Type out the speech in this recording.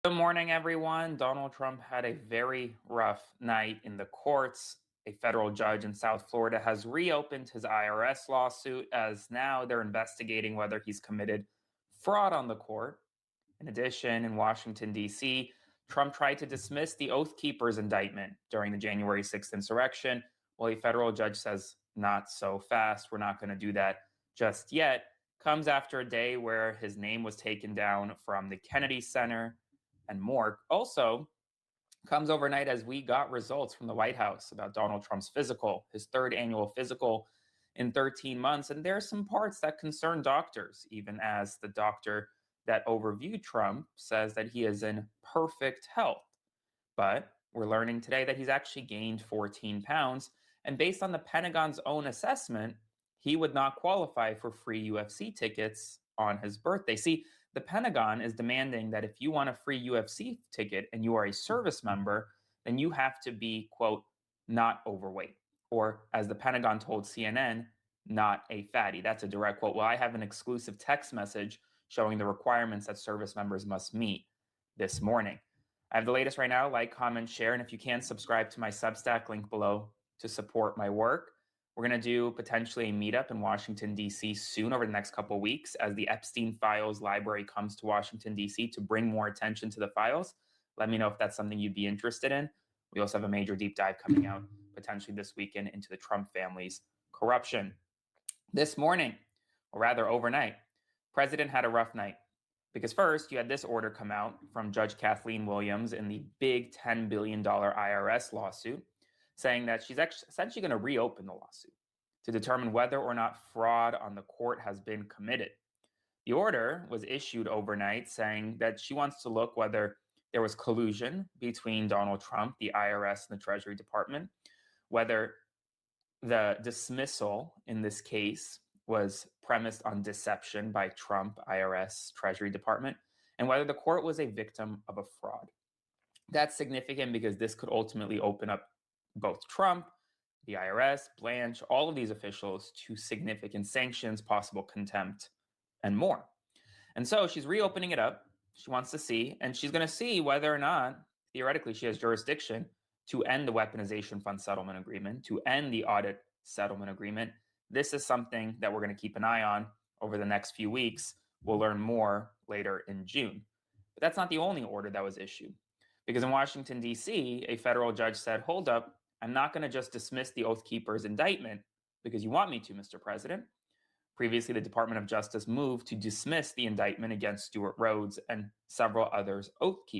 Good morning, everyone. Donald Trump had a very rough night in the courts. A federal judge in South Florida has reopened his IRS lawsuit as now they're investigating whether he's committed fraud on the court. In addition, in Washington, D.C., Trump tried to dismiss the Oath Keepers indictment during the January 6th insurrection. Well, a federal judge says, not so fast. We're not going to do that just yet. Comes after a day where his name was taken down from the Kennedy Center and more. Also, comes overnight as we got results from the White House about Donald Trump's physical, his third annual physical in 13 months. And there are some parts that concern doctors, even as the doctor that overviewed Trump says that he is in perfect health. But we're learning today that he's actually gained 14 pounds. And based on the Pentagon's own assessment, he would not qualify for free UFC tickets on his birthday. See, the Pentagon is demanding that if you want a free UFC ticket and you are a service member, then you have to be, quote, not overweight. Or as the Pentagon told CNN, not a fatty. That's a direct quote. Well, I have an exclusive text message showing the requirements that service members must meet this morning. I have the latest right now. Like, comment, share, and if you can, subscribe to my Substack link below to support my work. We're going to do potentially a meetup in Washington, D.C. soon over the next couple of weeks as the Epstein Files library comes to Washington, D.C. to bring more attention to the files. Let me know if that's something you'd be interested in. We also have a major deep dive coming out potentially this weekend into the Trump family's corruption. This morning, or rather overnight, President had a rough night. Because first, you had this order come out from Judge Kathleen Williams in the big $10 billion IRS lawsuit, saying that she's essentially going to reopen the lawsuit to determine whether or not fraud on the court has been committed. The order was issued overnight saying that she wants to look whether there was collusion between Donald Trump, the IRS, and the Treasury Department, whether the dismissal in this case was premised on deception by Trump, IRS, Treasury Department, and whether the court was a victim of a fraud. That's significant because this could ultimately open up both Trump, the IRS, Blanche, all of these officials to significant sanctions, possible contempt, and more. And so she's reopening it up. She wants to see, and she's going to see whether or not, theoretically, she has jurisdiction to end the weaponization fund settlement agreement, to end the audit settlement agreement. This is something that we're going to keep an eye on over the next few weeks. We'll learn more later in June. But that's not the only order that was issued. Because in Washington, D.C., a federal judge said, hold up, I'm not going to just dismiss the Oath Keepers indictment because you want me to, Mr. President. Previously, the Department of Justice moved to dismiss the indictment against Stewart Rhodes and several others Oath Keepers.